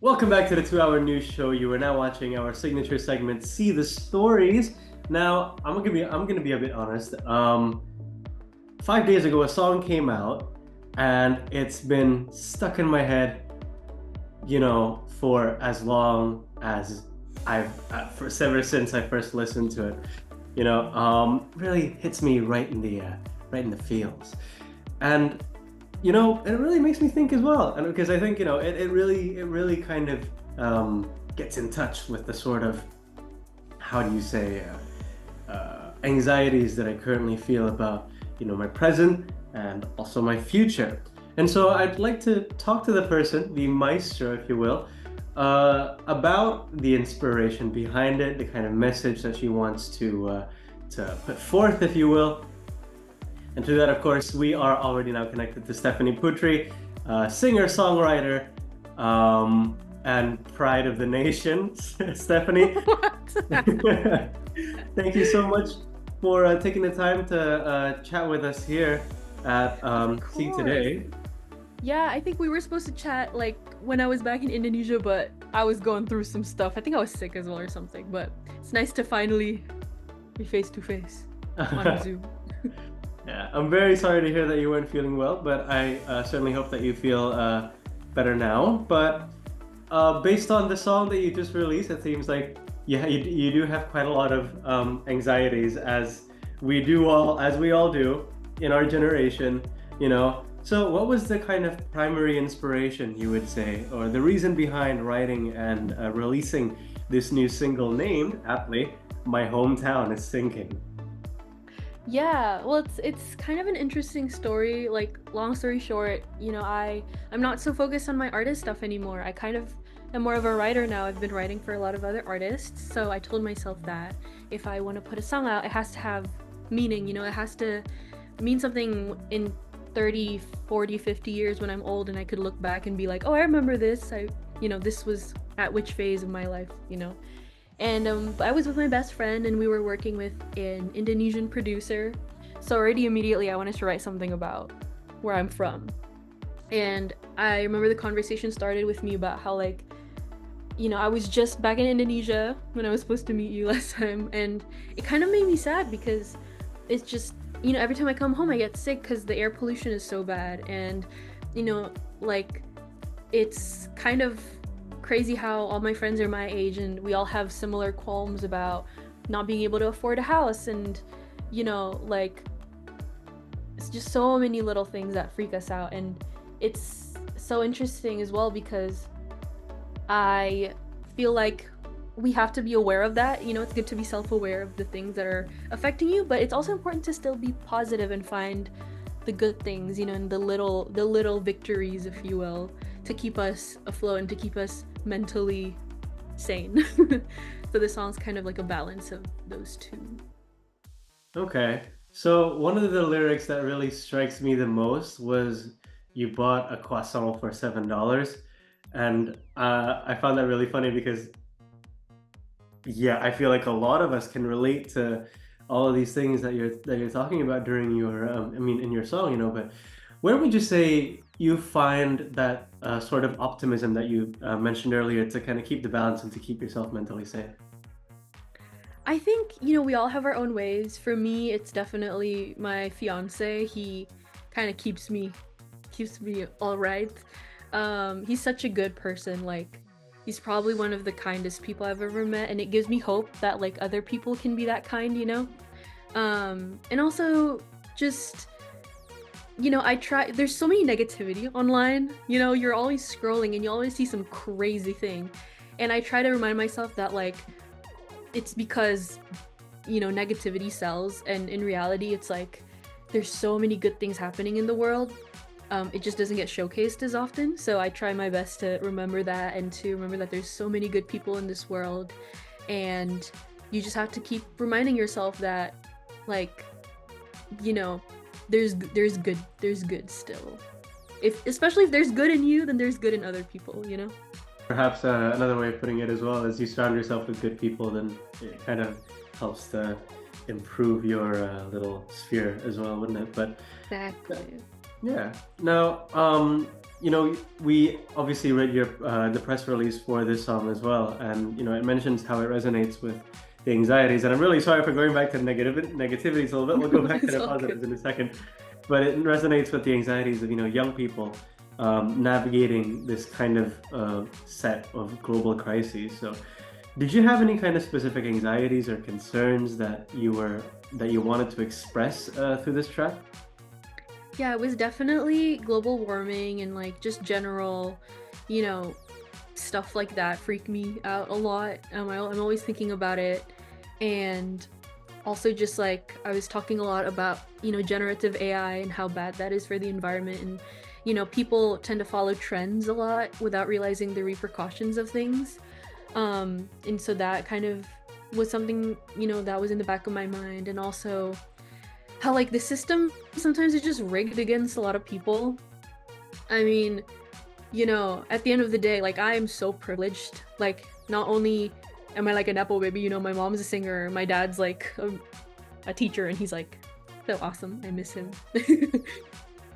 Welcome back to the 2 Hour News Show. You are now watching our signature segment, See the Stories. Now, I'm gonna be a bit honest. 5 days ago, a song came out, and it's been stuck in my head, for as long as ever since I first listened to it. Really hits me right in the feels, and it really makes me think as well, and because I think it really kind of gets in touch with the sort of, how do you say, anxieties that I currently feel about my present and also my future. And so I'd like to talk to the person, the maestro, if you will, about the inspiration behind it, the kind of message that she wants to put forth, if you will. And to that, of course, we are already now connected to Stephanie Poetri, singer, songwriter, and pride of the nation. Stephanie, What? thank you so much for taking the time to chat with us here at Of See course. Today. Yeah, I think we were supposed to chat like when I was back in Indonesia, but I was going through some stuff. I think I was sick as well or something, but it's nice to finally be face to face on Zoom. Yeah, I'm very sorry to hear that you weren't feeling well, but I certainly hope that you feel better now. But based on the song that you just released, it seems like you do have quite a lot of anxieties, as we all do in our generation. So what was the kind of primary inspiration, you would say, or the reason behind writing and releasing this new single named, aptly, My Hometown is Sinking? Yeah, well, it's kind of an interesting story. Like, long story short, I'm not so focused on my artist stuff anymore. I kind of am more of a writer now. I've been writing for a lot of other artists, so I told myself that if I want to put a song out, it has to have meaning. It has to mean something in 30, 40, 50 years when I'm old and I could look back and be like, "Oh, I remember this. This was at which phase of my life." And I was with my best friend, and we were working with an Indonesian producer. So already immediately, I wanted to write something about where I'm from. And I remember the conversation started with me about how, like, I was just back in Indonesia when I was supposed to meet you last time, and it kind of made me sad because it's just, every time I come home, I get sick because the air pollution is so bad, and like, it's kind of crazy how all my friends are my age and we all have similar qualms about not being able to afford a house, and like, it's just so many little things that freak us out. And it's so interesting as well because I feel like we have to be aware of that. It's good to be self-aware of the things that are affecting you, but it's also important to still be positive and find the good things, and the little victories, if you will, to keep us afloat and to keep us mentally sane. So the song's kind of like a balance of those two. Okay. So one of the lyrics that really strikes me the most was, you bought a croissant for $7. And I found that really funny because, yeah, I feel like a lot of us can relate to all of these things that you're talking about during your, in your song, but where would you say you find that sort of optimism that you mentioned earlier to kind of keep the balance and to keep yourself mentally sane? I think, we all have our own ways. For me, it's definitely my fiance. He kind of keeps me all right. He's such a good person. Like, he's probably one of the kindest people I've ever met, and it gives me hope that, like, other people can be that kind. And also, just, I try, there's so many negativity online. You're always scrolling and you always see some crazy thing. And I try to remind myself that, like, it's because, negativity sells, and in reality, it's like there's so many good things happening in the world. It just doesn't get showcased as often. So I try my best to remember that, and to remember that there's so many good people in this world, and you just have to keep reminding yourself that, like, you know, there's good still. If especially if there's good in you, then there's good in other people. Perhaps another way of putting it as well is, you surround yourself with good people, then it kind of helps to improve your little sphere as well, wouldn't it? But Exactly. yeah. Now, we obviously read your the press release for this song as well, and it mentions how it resonates with the anxieties. And I'm really sorry for going back to negativities a little bit. We'll go back to It's the all positives good. in a second, but it resonates with the anxieties of young people navigating this kind of set of global crises. So, did you have any kind of specific anxieties or concerns that you wanted to express through this track? Yeah, it was definitely global warming and like just general, you know, stuff like that freak me out a lot. I'm always thinking about it, and also just like I was talking a lot about generative AI and how bad that is for the environment, and people tend to follow trends a lot without realizing the repercussions of things. And so that kind of was something that was in the back of my mind, and also how like the system sometimes is just rigged against a lot of people. I mean, at the end of the day, like I am so privileged. Like not only am I like an apple baby, my mom's a singer, my dad's like a teacher, and he's like so awesome. I miss him.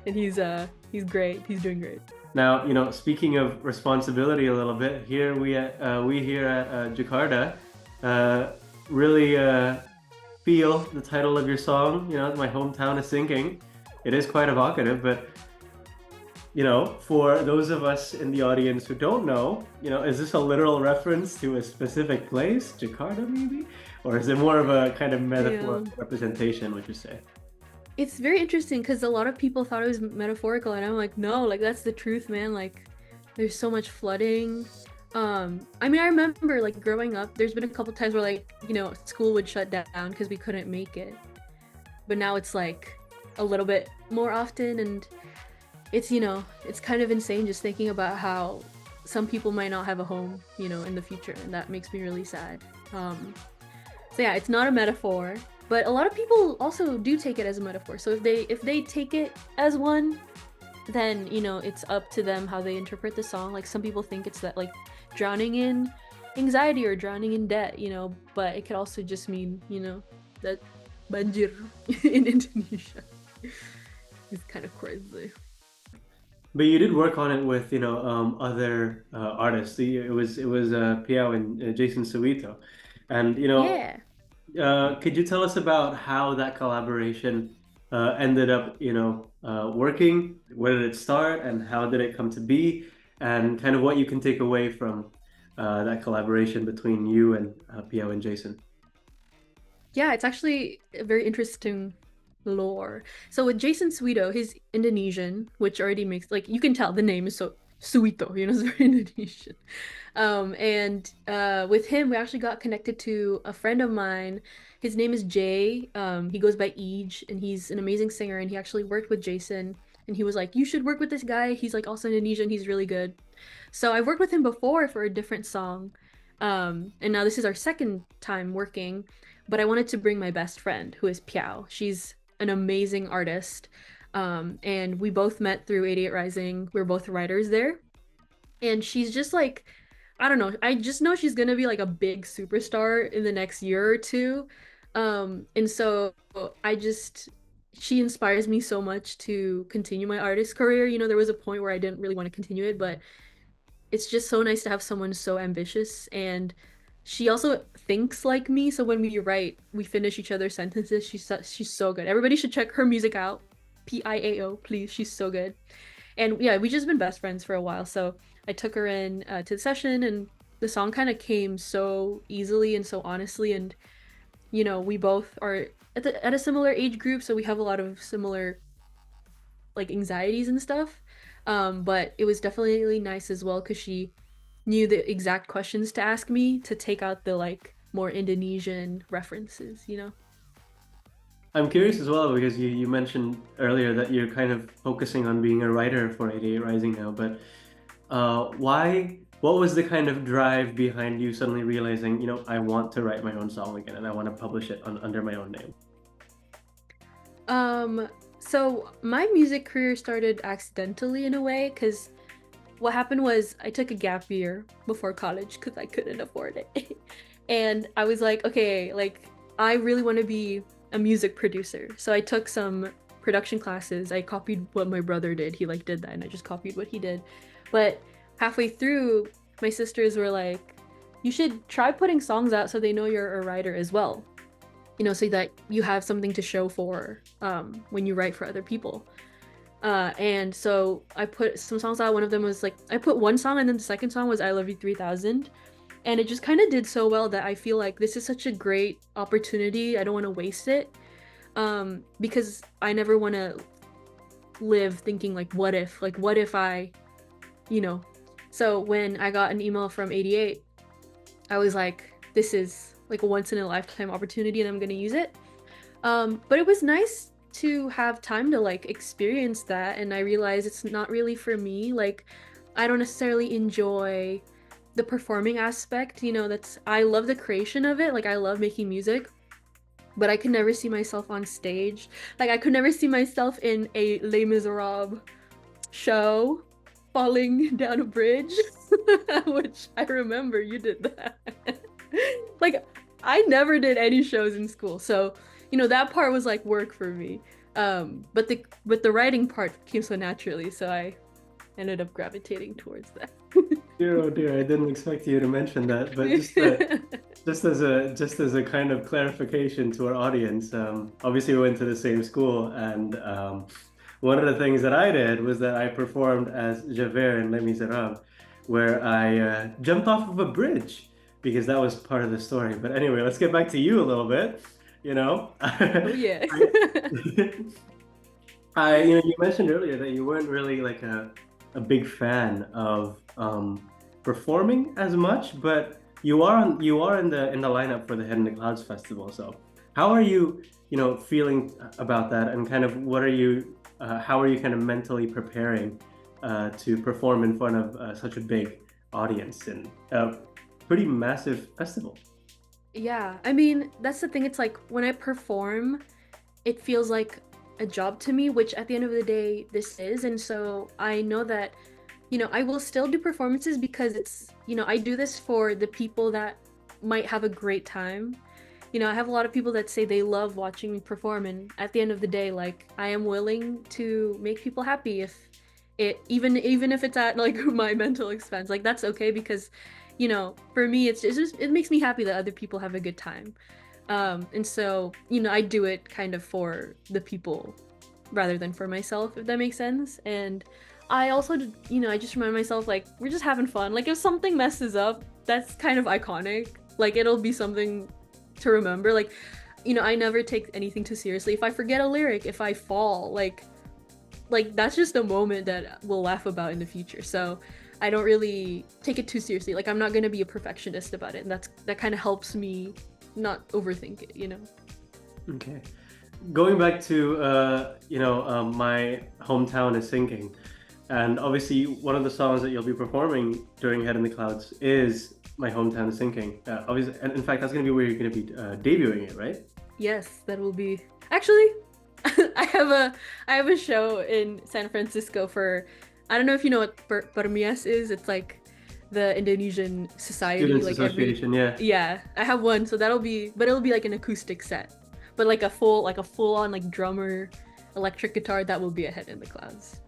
And he's great. He's doing great. Now, speaking of responsibility a little bit, here we here at Jakarta uh, really feel the title of your song. My hometown is sinking. It is quite evocative, but for those of us in the audience who don't know, is this a literal reference to a specific place, Jakarta maybe, or is it more of a kind of metaphor Damn. representation? Would you say? It's very interesting because a lot of people thought it was metaphorical, and I'm like, no, like that's the truth, man. Like, there's so much flooding. I mean, I remember like growing up, there's been a couple times where like, school would shut down because we couldn't make it. But now it's like a little bit more often, and it's kind of insane just thinking about how some people might not have a home, in the future, and that makes me really sad. So yeah, it's not a metaphor, but a lot of people also do take it as a metaphor. So if they take it as one, then it's up to them how they interpret the song. Like some people think it's that like drowning in anxiety or drowning in debt, but it could also just mean that banjir in Indonesia. It's kind of crazy. But you did work on it with other artists. It was Piao and Jason Suito, and Yeah. could you tell us about how that collaboration ended up working? Where did it start, and how did it come to be? And kind of what you can take away from that collaboration between you and Piao and Jason. Yeah, it's actually a very interesting lore. So with Jason Suito, he's Indonesian, which already makes like you can tell the name is so Suito, it's very Indonesian. And with him, we actually got connected to a friend of mine. His name is Jay. He goes by Eej, and he's an amazing singer. And he actually worked with Jason, and he was like, "You should work with this guy. He's like also Indonesian. He's really good." So I've worked with him before for a different song, and now this is our second time working. But I wanted to bring my best friend, who is Piao. She's an amazing artist. And we both met through 88 Rising. We are both writers there. And she's just like, I don't know. I just know she's gonna be like a big superstar in the next year or two. And so I just she inspires me so much to continue my artist career. There was a point where I didn't really want to continue it, but it's just so nice to have someone so ambitious, and she also thinks like me, so when we write we finish each other's sentences. She's so good. Everybody should check her music out. Piao, please. She's so good. And yeah, we just been best friends for a while, so I took her in to the session, and the song kind of came so easily and so honestly. And we both are at a similar age group, so we have a lot of similar like anxieties and stuff. But it was definitely nice as well because she knew the exact questions to ask me to take out the like more Indonesian references. I'm curious as well because you mentioned earlier that you're kind of focusing on being a writer for 88 Rising now, but why? What was the kind of drive behind you suddenly realizing, I want to write my own song again and I want to publish it under my own name? Um, so my music career started accidentally in a way because what happened was I took a gap year before college because I couldn't afford it. And I was like, okay, like I really want to be a music producer. So I took some production classes. I copied what my brother did. He like did that, and I just copied what he did. But halfway through, my sisters were like, you should try putting songs out so they know you're a writer as well, so that you have something to show for when you write for other people. And so I put some songs out. One of them was like, I put one song, and then the second song was I Love You 3000. And it just kind of did so well that I feel like this is such a great opportunity. I don't want to waste it, because I never want to live thinking like, what if I, So when I got an email from 88, I was like, this is like a once in a lifetime opportunity and I'm going to use it. But it was nice to have time to like experience that, and I realized it's not really for me. Like, I don't necessarily enjoy the performing aspect, I love the creation of it. Like, I love making music, but I could never see myself on stage. Like, I could never see myself in a Les Miserables show falling down a bridge, which I remember you did that. Like, I never did any shows in school, so that part was like work for me. But the writing part came so naturally, so I ended up gravitating towards that. Dear, oh dear, I didn't expect you to mention that, but just as a kind of clarification to our audience, obviously we went to the same school, and one of the things that I did was that I performed as Javert in Les Miserables, where I jumped off of a bridge, because that was part of the story. But anyway, let's get back to you a little bit. Oh yeah. You mentioned earlier that you weren't really like a big fan of performing as much, but you are in the lineup for the Head in the Clouds festival. So how are you feeling about that, and kind of how are you kind of mentally preparing to perform in front of such a big audience in a pretty massive festival? Yeah, I mean, that's the thing. It's like when I perform, it feels like a job to me, which at the end of the day, this is. And so I know that, I will still do performances because it's, I do this for the people that might have a great time. I have a lot of people that say they love watching me perform. And at the end of the day, like, I am willing to make people happy even if it's at like my mental expense. Like, that's okay, because for me, it makes me happy that other people have a good time. And so, I do it kind of for the people rather than for myself, if that makes sense. And I also, I just remind myself, like, we're just having fun. Like, if something messes up, that's kind of iconic. Like, it'll be something to remember. Like, I never take anything too seriously. If I forget a lyric, if I fall, like that's just a moment that we'll laugh about in the future. So I don't really take it too seriously. Like, I'm not going to be a perfectionist about it. And that kind of helps me not overthink it, Okay. Going back to, My Hometown is Sinking. And obviously, one of the songs that you'll be performing during Head in the Clouds is My Hometown is Sinking. Obviously, and in fact, that's going to be where you're going to be debuting it, right? Yes, that will be. Actually, I have a show in San Francisco for, I don't know if you know what Permias is. It's like the Indonesian society, Students like Association, yeah. I have one, so it'll be like an acoustic set, but like a full on like drummer, electric guitar. That will be a Head in the Clouds.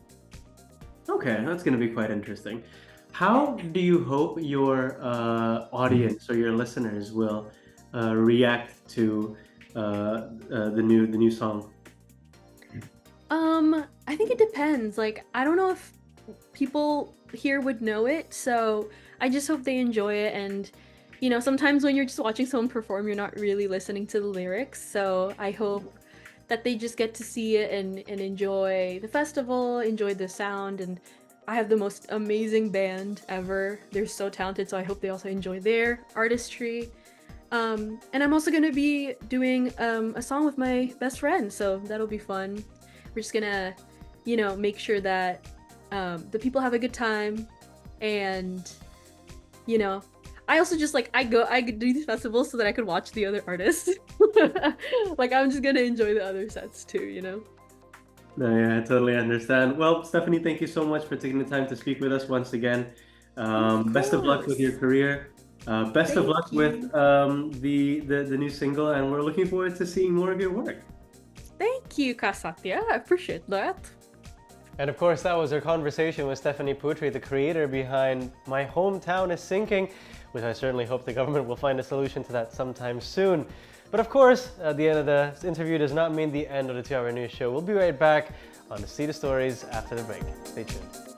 Okay, that's going to be quite interesting. How do you hope your audience or your listeners will react to the new song? I think it depends. Like, I don't know if people here would know it, so I just hope they enjoy it. And sometimes when you're just watching someone perform, you're not really listening to the lyrics, so I hope that they just get to see it and enjoy the festival, enjoy the sound. And I have the most amazing band ever. They're so talented, so I hope they also enjoy their artistry. And I'm also going to be doing a song with my best friend, so that'll be fun. We're just gonna, make sure that the people have a good time. And, I also just like, I do these festivals so that I could watch the other artists. Like, I'm just gonna enjoy the other sets too, No, yeah, I totally understand. Well, Stephanie, thank you so much for taking the time to speak with us once again. Best of luck with your career. Best of luck with the new single, and we're looking forward to seeing more of your work. Thank Thank you, Kasatya. I appreciate that. And of course, that was our conversation with Stephanie Poetri, the creator behind My Hometown is Sinking, which I certainly hope the government will find a solution to that sometime soon. But of course, at the end of the interview does not mean the end of the 2-hour news show. We'll be right back on the See the Stories after the break. Stay tuned.